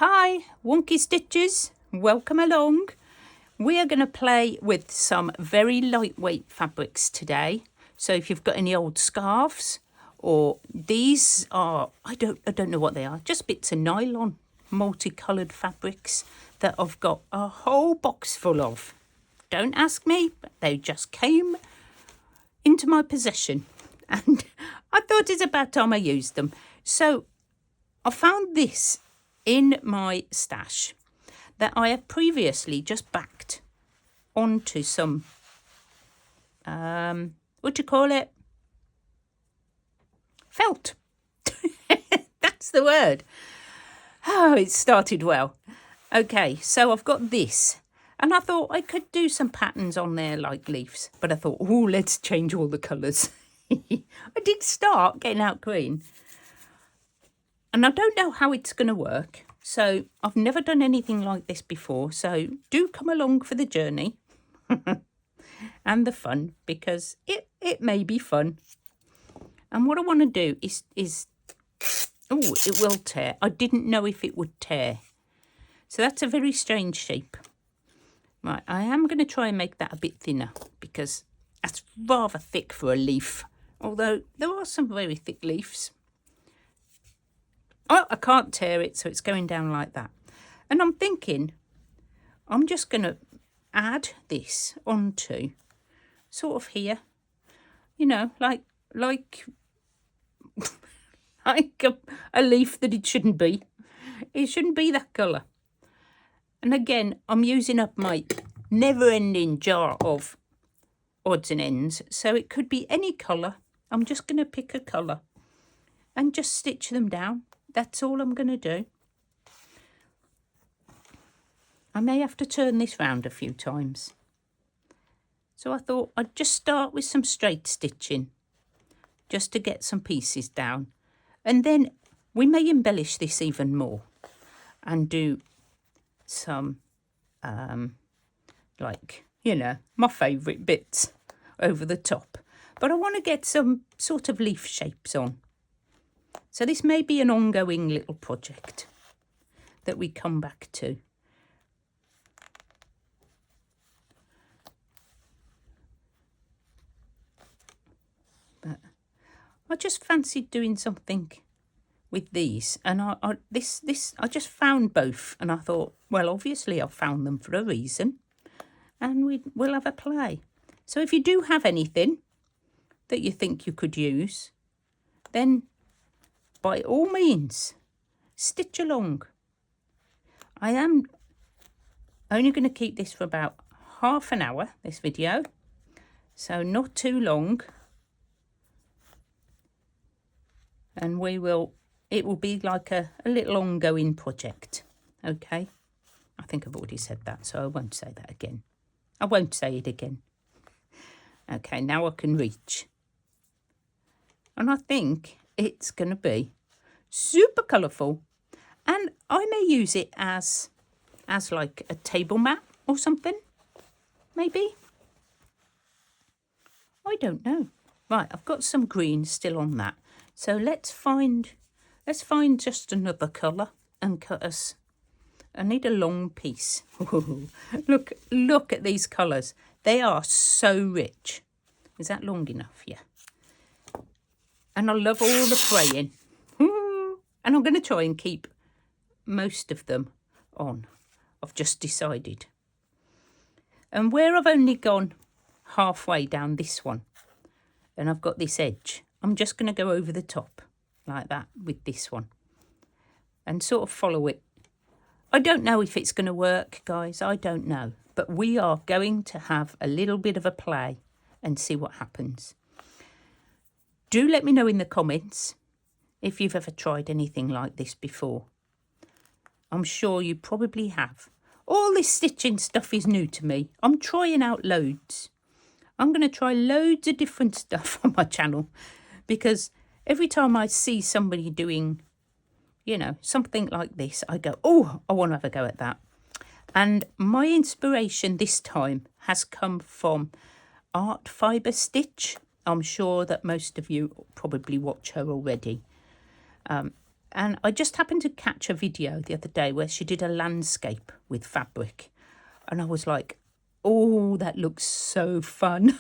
Hi, Wonky Stitches, welcome along. We are going to play with some very lightweight fabrics today. So if you've got any old scarves, or these are, I don't know what they are, just bits of nylon, multicoloured fabrics that I've got a whole box full of. Don't ask me, but they just came into my possession and I thought it's about time I used them. So I found this in my stash that I have previously just backed onto some, what do you call it? Felt. That's the word. Oh, it started well. Okay, so I've got this. And I thought I could do some patterns on there like leaves. But I thought, oh, let's change all the colours. I did start getting out green. And I don't know how it's going to work. So I've never done anything like this before. So do come along for the journey and the fun, because it may be fun. And what I want to do is oh, it will tear. I didn't know if it would tear. So that's a very strange shape. Right, I am going to try and make that a bit thinner because that's rather thick for a leaf. Although there are some very thick leaves. Oh, I can't tear it, so it's going down like that. And I'm thinking I'm just going to add this onto sort of here. You know, like like a leaf that it shouldn't be. It shouldn't be that colour. And again, I'm using up my never-ending jar of odds and ends. So it could be any colour. I'm just going to pick a colour and just stitch them down. That's all I'm going to do. I may have to turn this round a few times. So I thought I'd just start with some straight stitching, just to get some pieces down. And then we may embellish this even more and do some, like, you know, my favourite bits over the top. But I want to get some sort of leaf shapes on. So this may be an ongoing little project that we come back to. But I just fancied doing something with these, and I just found both, and I thought, well, obviously I found them for a reason, and we'll have a play. So if you do have anything that you think you could use, then by all means, stitch along. I am only going to keep this for about half an hour, this video, so not too long. And it will be like a little ongoing project, okay? I think I've already said that, so I won't say that again. I won't say it again. Okay, now I can reach. And I think it's going to be super colourful. And I may use it as like a table mat or something, maybe. I don't know. Right, I've got some green still on that. So let's find just another colour and cut us. I need a long piece. Ooh, look at these colours. They are so rich. Is that long enough? Yeah. And I love all the fraying. Ooh. And I'm going to try and keep most of them on. I've just decided. And where I've only gone halfway down this one, and I've got this edge, I'm just going to go over the top like that with this one and sort of follow it. I don't know if it's going to work, guys. I don't know. But we are going to have a little bit of a play and see what happens. Do let me know in the comments if you've ever tried anything like this before. I'm sure you probably have. All this stitching stuff is new to me. I'm trying out loads. I'm going to try loads of different stuff on my channel, because every time I see somebody doing, you know, something like this, I go, oh, I want to have a go at that. And my inspiration this time has come from Art Fibre Stitch. I'm sure that most of you probably watch her already. And I just happened to catch a video the other day where she did a landscape with fabric. And I was like, oh, that looks so fun.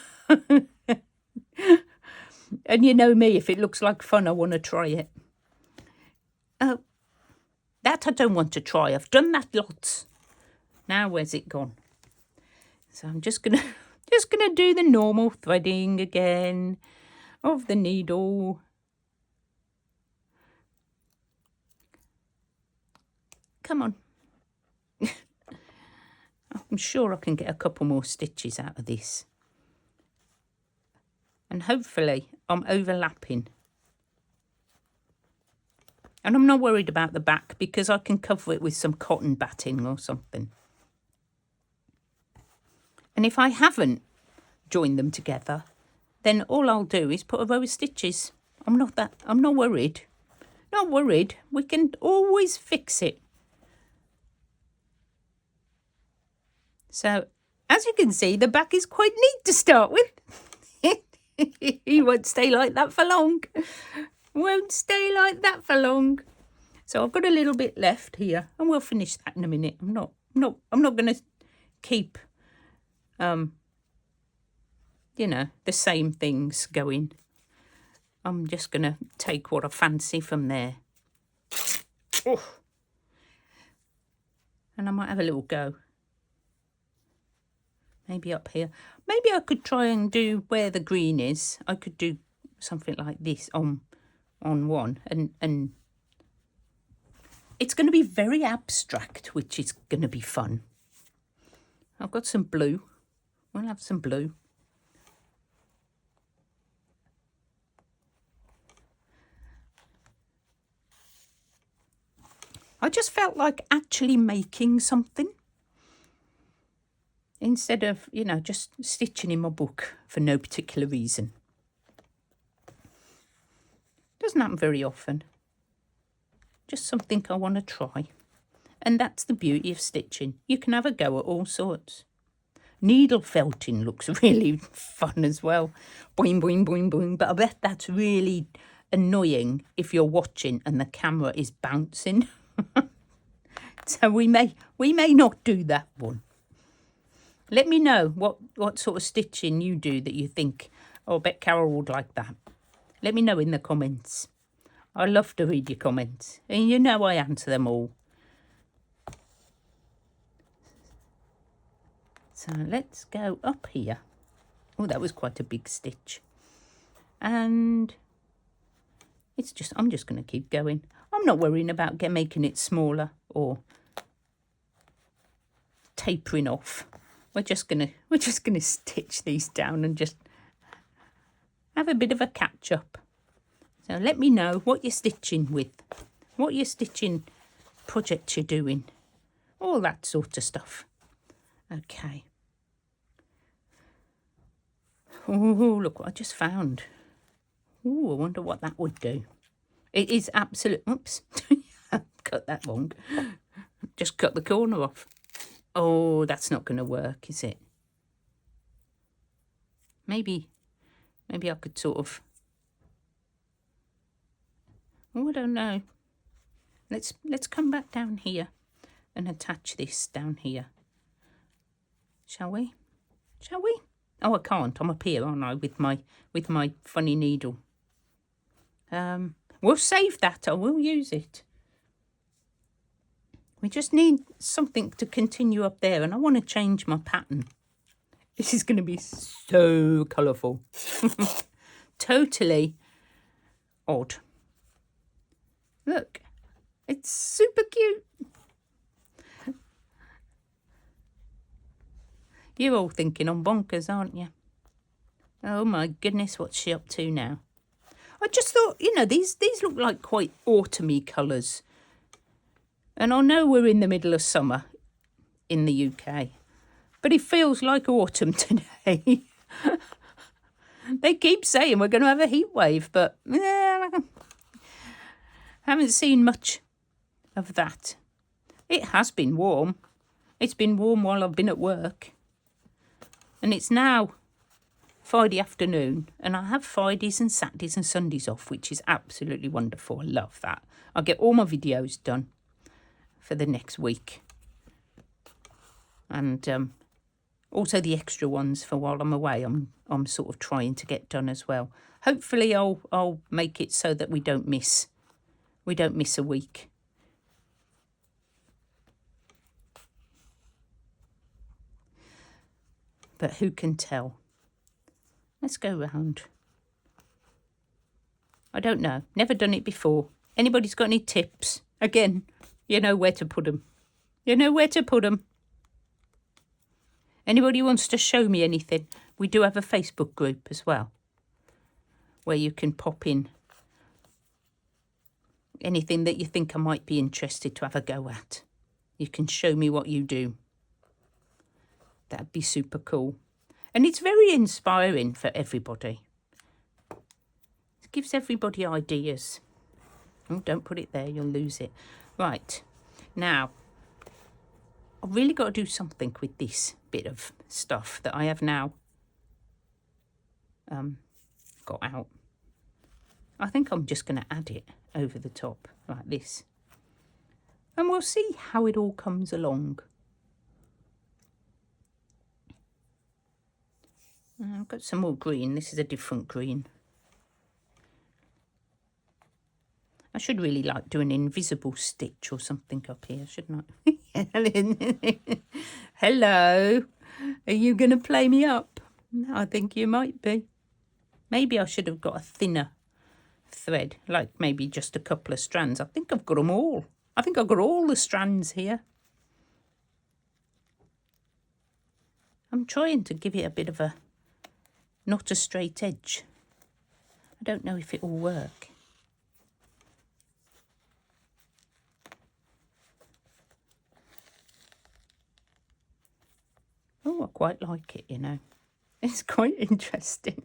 And you know me, if it looks like fun, I want to try it. That I don't want to try. I've done that lots. Now where's it gone? So I'm just gonna do the normal threading again of the needle. Come on. I'm sure I can get a couple more stitches out of this. And hopefully I'm overlapping. And I'm not worried about the back because I can cover it with some cotton batting or something. And if I haven't joined them together, then all I'll do is put a row of stitches. I'm not worried. Not worried. We can always fix it. So, as you can see, the back is quite neat to start with. He won't stay like that for long. Won't stay like that for long. So I've got a little bit left here, and we'll finish that in a minute. I'm not going to keep, you know, the same things going. I'm just going to take what I fancy from there. Oh. And I might have a little go. Maybe up here. Maybe I could try and do where the green is. I could do something like this on one. And it's going to be very abstract, which is going to be fun. I've got some blue. We'll have some blue. I just felt like actually making something. Instead of, you know, just stitching in my book for no particular reason. Doesn't happen very often. Just something I want to try. And that's the beauty of stitching. You can have a go at all sorts. Needle felting looks really fun as well. Boing, boing, boing, boing. But I bet that's really annoying if you're watching and the camera is bouncing. So we may not do that one. Let me know what sort of stitching you do that you think, oh, I bet Carol would like that. Let me know in the comments. I love to read your comments. And you know I answer them all. So let's go up here. Oh, that was quite a big stitch. And I'm just going to keep going. I'm not worrying about making it smaller or tapering off. We're just gonna stitch these down and just have a bit of a catch up. So let me know what you're stitching with, what your stitching projects you're doing, all that sort of stuff. Okay. Oh, look what I just found. Oh, I wonder what that would do. It is absolute. Oops, cut that wrong. Just cut the corner off. Oh, that's not going to work, is it? Maybe I could sort of... Oh, I don't know. Let's come back down here and attach this down here. Shall we? Shall we? Oh, I can't. I'm up here, aren't I, with my funny needle. We'll save that. I will use it. We just need something to continue up there, and I want to change my pattern. This is going to be so colourful. Totally odd. Look, it's super cute. You're all thinking I'm bonkers, aren't you? Oh my goodness, what's she up to now? I just thought, you know, these look like quite autumny colours. And I know we're in the middle of summer in the UK, but it feels like autumn today. They keep saying we're going to have a heat wave, but I haven't seen much of that. It has been warm. It's been warm while I've been at work. And it's now Friday afternoon, and I have Fridays and Saturdays and Sundays off, which is absolutely wonderful. I love that. I get all my videos done for the next week, and also the extra ones for while I'm away. I'm sort of trying to get done as well. Hopefully, I'll make it so that we don't miss a week. But who can tell? Let's go round. I don't know. Never done it before. Anybody's got any tips? Again, you know where to put them. You know where to put them. Anybody wants to show me anything? We do have a Facebook group as well, where you can pop in anything that you think I might be interested to have a go at. You can show me what you do. That'd be super cool. And it's very inspiring for everybody. It gives everybody ideas. Oh, don't put it there, you'll lose it. Right, now, I've really got to do something with this bit of stuff that I have now got out. I think I'm just going to add it over the top like this. And we'll see how it all comes along. I've got some more green. This is a different green. I should really like do an invisible stitch or something up here, shouldn't I? Hello. Are you going to play me up? I think you might be. Maybe I should have got a thinner thread, like maybe just a couple of strands. I think I've got them all. I think I've got all the strands here. I'm trying to give it a bit of a, not a straight edge. I don't know if it will work. Oh, I quite like it, you know. It's quite interesting.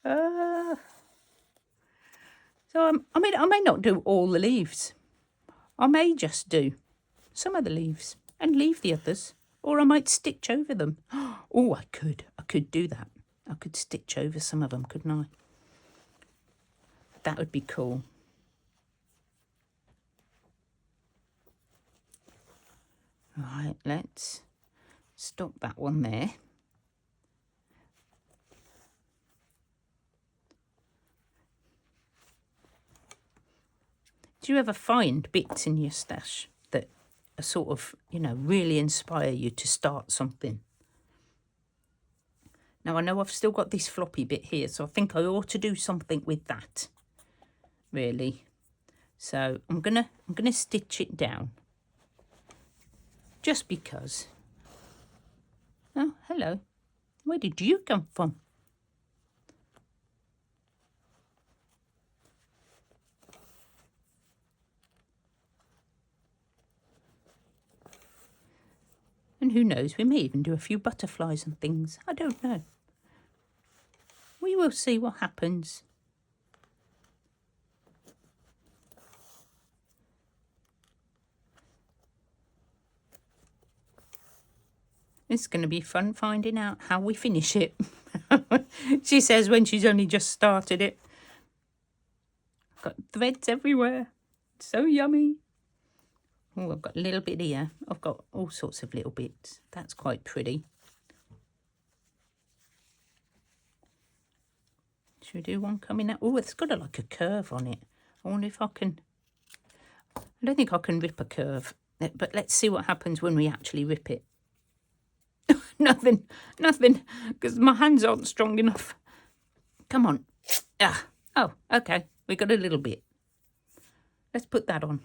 So I mean, I may not do all the leaves. I may just do some of the leaves and leave the others. Or I might stitch over them. Oh, I could do that. I could stitch over some of them, couldn't I? That would be cool. Right, let's stop that one there. Do you ever find bits in your stash that are sort of, you know, really inspire you to start something? Now, I know I've still got this floppy bit here, so I think I ought to do something with that, really. So I'm gonna stitch it down. Just because. Oh, hello. Where did you come from? And who knows, we may even do a few butterflies and things. I don't know. We will see what happens. It's going to be fun finding out how we finish it. She says when she's only just started it. Got threads everywhere. It's so yummy. Oh, I've got a little bit here. I've got all sorts of little bits. That's quite pretty. Should we do one coming out? Oh, it's got like a curve on it. I wonder if I can... I don't think I can rip a curve. But let's see what happens when we actually rip it. Nothing, because my hands aren't strong enough. Come on. Ah, oh, okay. We got a little bit. Let's put that on.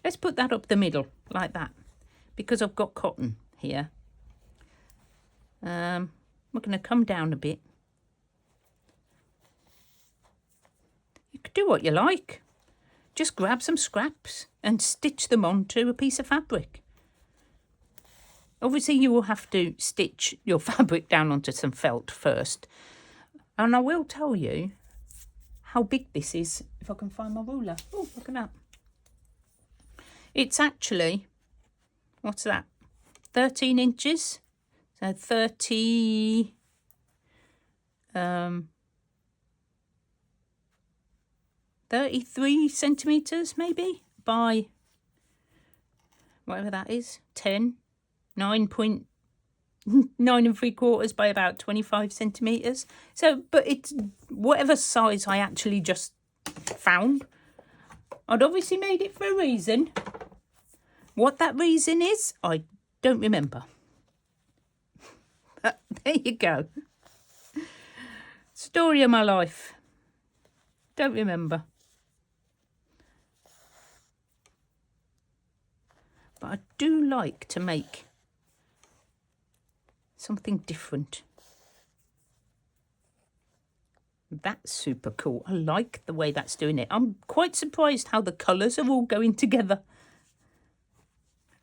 Let's put that up the middle, like that. Because I've got cotton here. We're going to come down a bit. You could do what you like. Just grab some scraps and stitch them onto a piece of fabric. Obviously, you will have to stitch your fabric down onto some felt first. And I will tell you how big this is, if I can find my ruler. Oh, look at that. It's actually, what's that, 13 inches? So 30... 33 centimetres maybe by whatever that is, 10, 9.9 3/4 by about 25 centimetres. So, but it's whatever size I actually just found. I'd obviously made it for a reason. What that reason is, I don't remember. But there you go. Story of my life. Don't remember. But I do like to make something different. That's super cool. I like the way that's doing it. I'm quite surprised how the colours are all going together.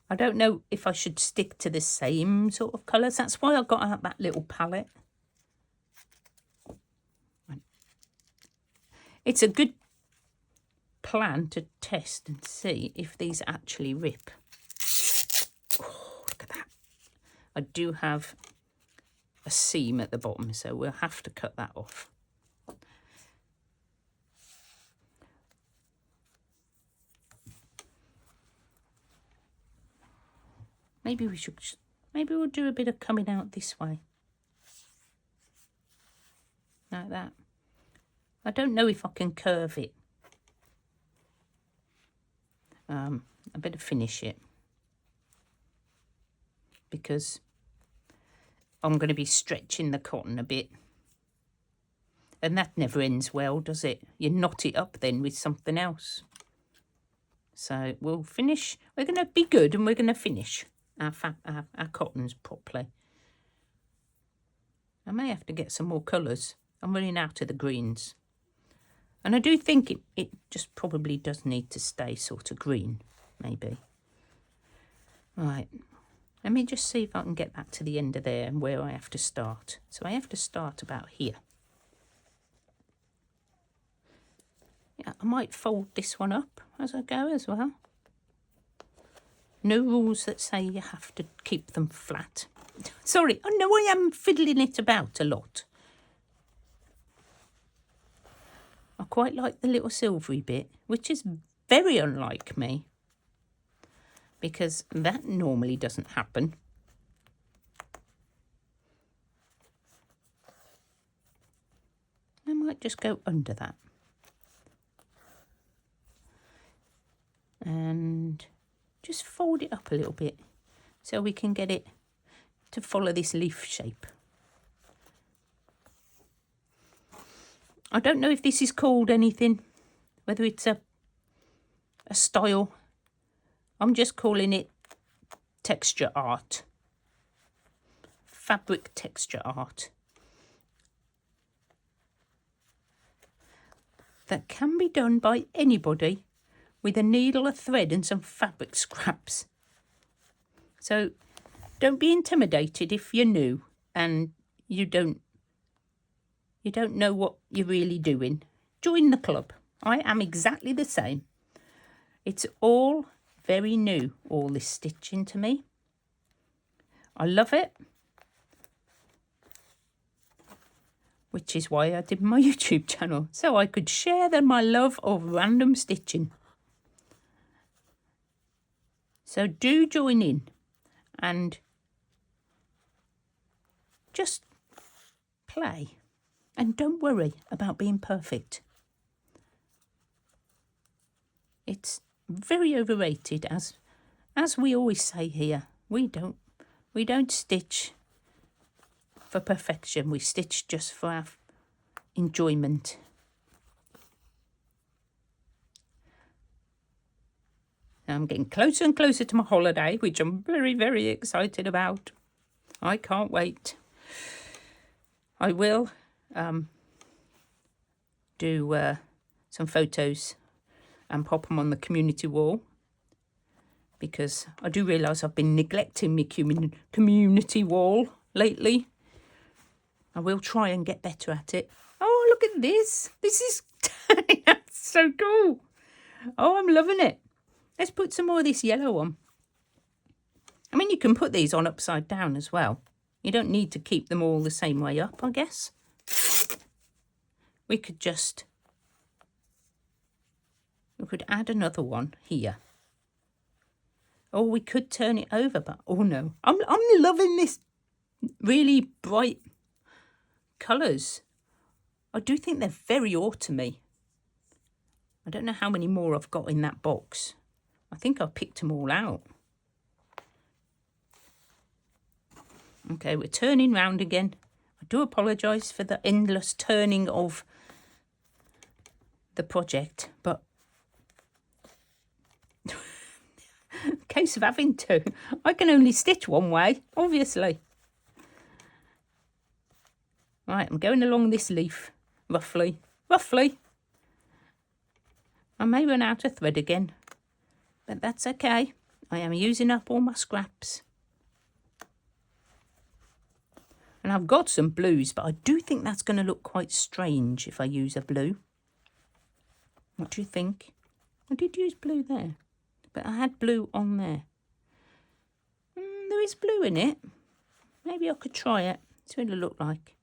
I don't know if I should stick to the same sort of colours. That's why I got out that little palette. It's a good plan to test and see if these actually rip. Oh, look at that. I do have a seam at the bottom, so we'll have to cut that off. Maybe we'll do a bit of coming out this way. Like that. I don't know if I can curve it. I better finish it. Because I'm going to be stretching the cotton a bit. And that never ends well, does it? You knot it up then with something else. So we'll finish. We're going to be good and we're going to finish our cottons properly. I may have to get some more colours. I'm running out of the greens. And I do think it just probably does need to stay sort of green, maybe. Right. Let me just see if I can get that to the end of there and where I have to start. So I have to start about here. Yeah, I might fold this one up as I go as well. No rules that say you have to keep them flat. Sorry, I know I am fiddling it about a lot. I quite like the little silvery bit, which is very unlike me, because that normally doesn't happen. I might just go under that. And just fold it up a little bit so we can get it to follow this leaf shape. I don't know if this is called anything, whether it's a style. I'm just calling it texture art. Fabric texture art. That can be done by anybody with a needle, a thread and some fabric scraps. So don't be intimidated if you're new and you don't know what you're really doing. Join the club. I am exactly the same. It's all very new, all this stitching to me. I love it. Which is why I did my YouTube channel, so I could share my love of random stitching. So do join in and just play. And don't worry about being perfect. It's very overrated, as we always say here. We don't stitch for perfection. We stitch just for our enjoyment. I'm getting closer and closer to my holiday, which I'm very, very excited about. I can't wait. I will do some photos and pop them on the community wall, because I do realise I've been neglecting my community wall lately. I will try and get better at it. Oh, look at this. This is that's so cool. Oh, I'm loving it. Let's put some more of this yellow on. I mean, you can put these on upside down as well. You don't need to keep them all the same way up, I guess. We could add another one here. Or we could turn it over, but oh no. I'm loving this really bright colours. I do think they're very autumny. I don't know how many more I've got in that box. I think I picked them all out. Okay, we're turning round again. I do apologise for the endless turning of the project, but case of having to. I can only stitch one way, obviously. Right, I'm going along this leaf, roughly. I may run out of thread again, but that's okay. I am using up all my scraps. And I've got some blues, but I do think that's going to look quite strange if I use a blue. What do you think? I did use blue there, but I had blue on there. There is blue in it. Maybe I could try it. See what it'll look like.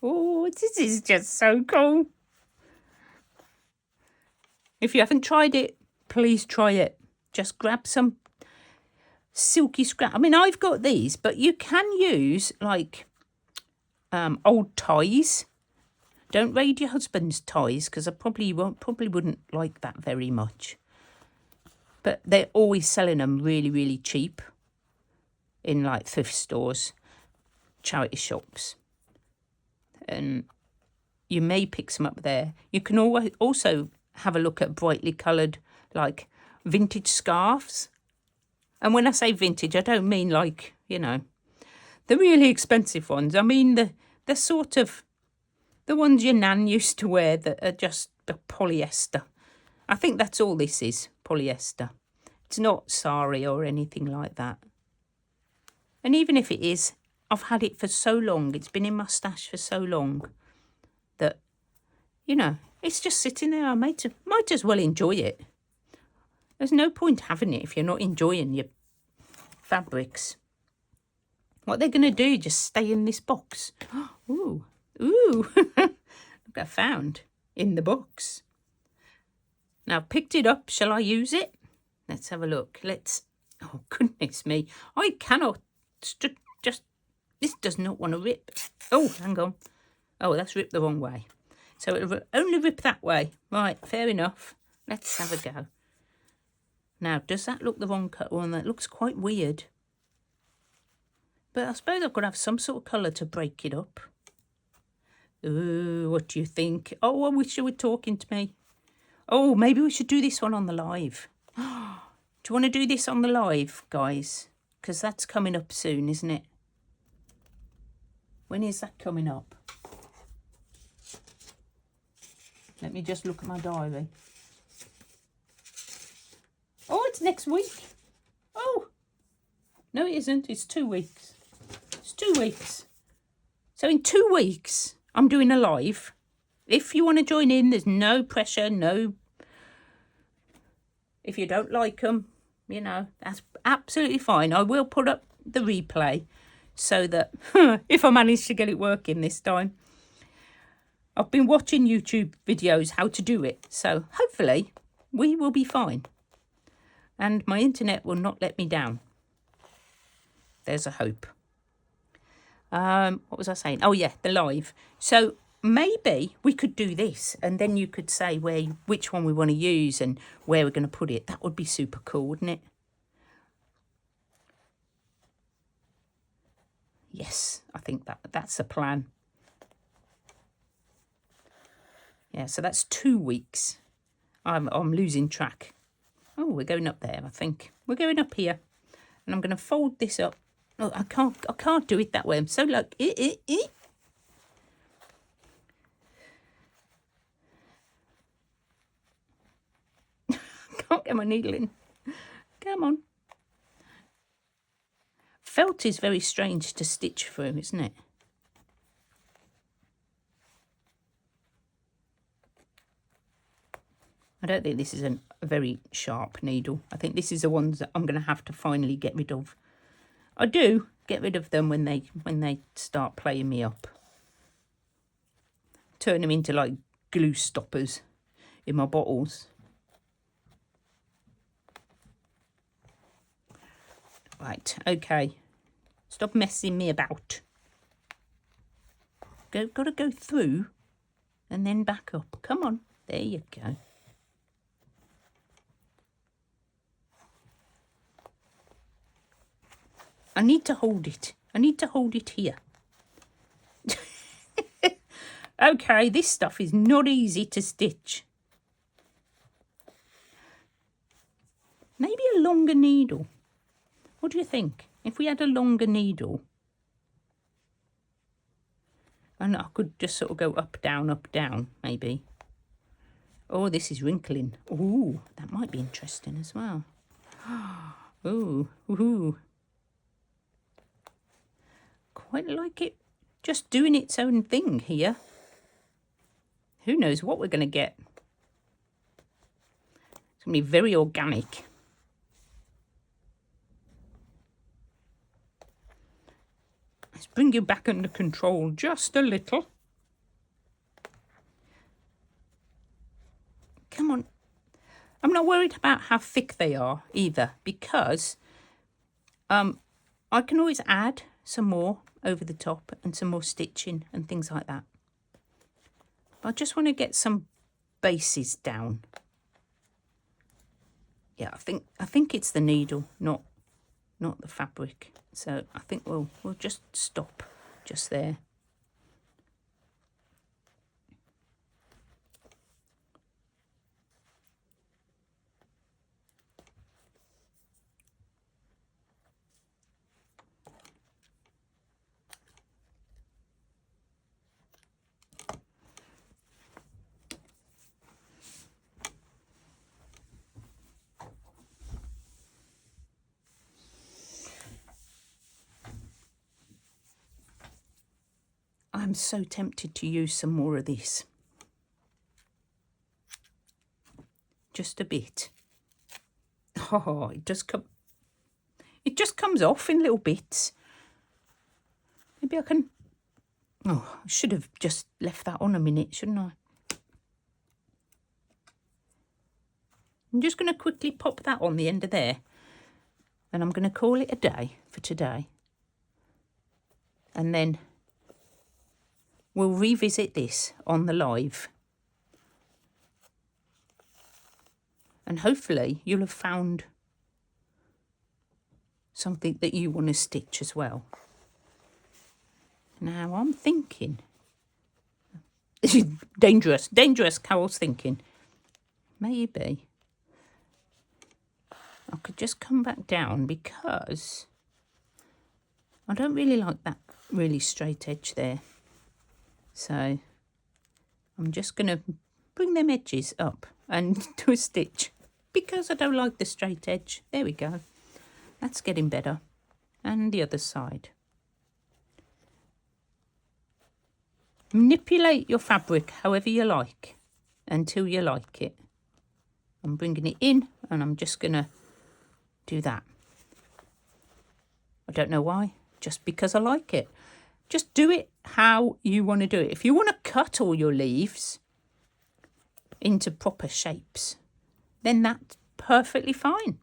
Oh, this is just so cool. If you haven't tried it, please try it. Just grab some silky scrap. I mean, I've got these, but you can use like old ties. Don't raid your husband's ties, because I probably wouldn't like that very much. But they're always selling them really, really cheap in like thrift stores, charity shops. And you may pick some up there. You can also have a look at brightly coloured, like, vintage scarves. And when I say vintage, I don't mean like, you know, the really expensive ones. I mean the sort of, the ones your nan used to wear that are just the polyester. I think that's all this is, polyester. It's not sari or anything like that. And even if it is, I've had it for so long, it's been in my stash for so long that, you know, it's just sitting there. I might as well enjoy it. There's no point having it if you're not enjoying your fabrics. What they're going to do, just stay in this box. Ooh, look I found in the box. Now I've picked it up. Shall I use it? Let's have a look. Oh, goodness me. I cannot this does not want to rip. Oh, hang on. Oh, that's ripped the wrong way. So it'll only rip that way. Right, fair enough. Let's have a go. Now, does that look the wrong colour? Well, that looks quite weird. But I suppose I've got to have some sort of colour to break it up. Ooh, what do you think? Oh, I wish you were talking to me. Oh, maybe we should do this one on the live. Do you want to do this on the live, guys? Because that's coming up soon, isn't it? When is that coming up? Let me just look at my diary. Oh, it's next week. Oh, no, it isn't. It's 2 weeks. It's 2 weeks. So in 2 weeks, I'm doing a live. If you want to join in, there's no pressure, no. If you don't like them, you know, that's absolutely fine. I will put up the replay so that if I manage to get it working this time. I've been watching YouTube videos how to do it, so hopefully we will be fine. And my internet will not let me down. There's a hope. What was I saying? Oh yeah, the live. So maybe we could do this, and then you could say which one we want to use and where we're going to put it. That would be super cool, wouldn't it? Yes, I think that's a plan. Yeah, so that's 2 weeks. I'm losing track. Oh, we're going up there, I think. We're going up here. And I'm going to fold this up. Oh, I can't do it that way. I'm so like I can't get my needle in. Come on. Felt is very strange to stitch through, isn't it? I don't think this is a very sharp needle. I think this is the ones that I'm going to have to finally get rid of. I do get rid of them when they start playing me up. Turn them into like glue stoppers in my bottles. Right, okay. Stop messing me about. Got to go through and then back up. Come on, there you go. I need to hold it. I need to hold it here. Okay, this stuff is not easy to stitch. Maybe a longer needle. What do you think? If we had a longer needle, and I could just sort of go up, down, maybe. Oh, this is wrinkling. Ooh, that might be interesting as well. Ooh, ooh. Quite like it just doing its own thing here. Who knows what we're going to get. It's going to be very organic. Let's bring you back under control just a little. Come on. I'm not worried about how thick they are either, because I can always add some more over the top and some more stitching and things like that. I just want to get some bases down. Yeah, I think it's the needle, not the fabric. So I think we'll just stop just there. I'm so tempted to use some more of this. Just a bit. Oh, it just comes off in little bits. Maybe I can... Oh, I should have just left that on a minute, shouldn't I? I'm just going to quickly pop that on the end of there. And I'm going to call it a day for today. And then we'll revisit this on the live. And hopefully you'll have found something that you want to stitch as well. Now I'm thinking... This is dangerous, Carol's thinking. Maybe I could just come back down, because I don't really like that really straight edge there. So I'm just going to bring them edges up and do a stitch, because I don't like the straight edge. There we go. That's getting better. And the other side. Manipulate your fabric however you like until you like it. I'm bringing it in and I'm just going to do that. I don't know why, just because I like it. Just do it how you want to do it. If you want to cut all your leaves into proper shapes, then that's perfectly fine.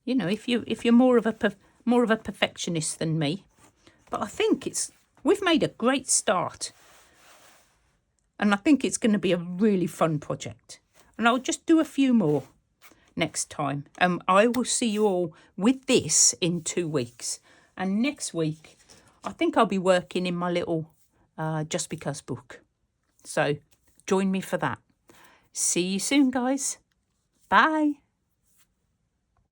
You know, if you're more of a perfectionist than me, but I think we've made a great start, and I think it's going to be a really fun project. And I'll just do a few more next time. I will see you all with this in 2 weeks, and next week I think I'll be working in my little Just Because book. So join me for that. See you soon, guys. Bye.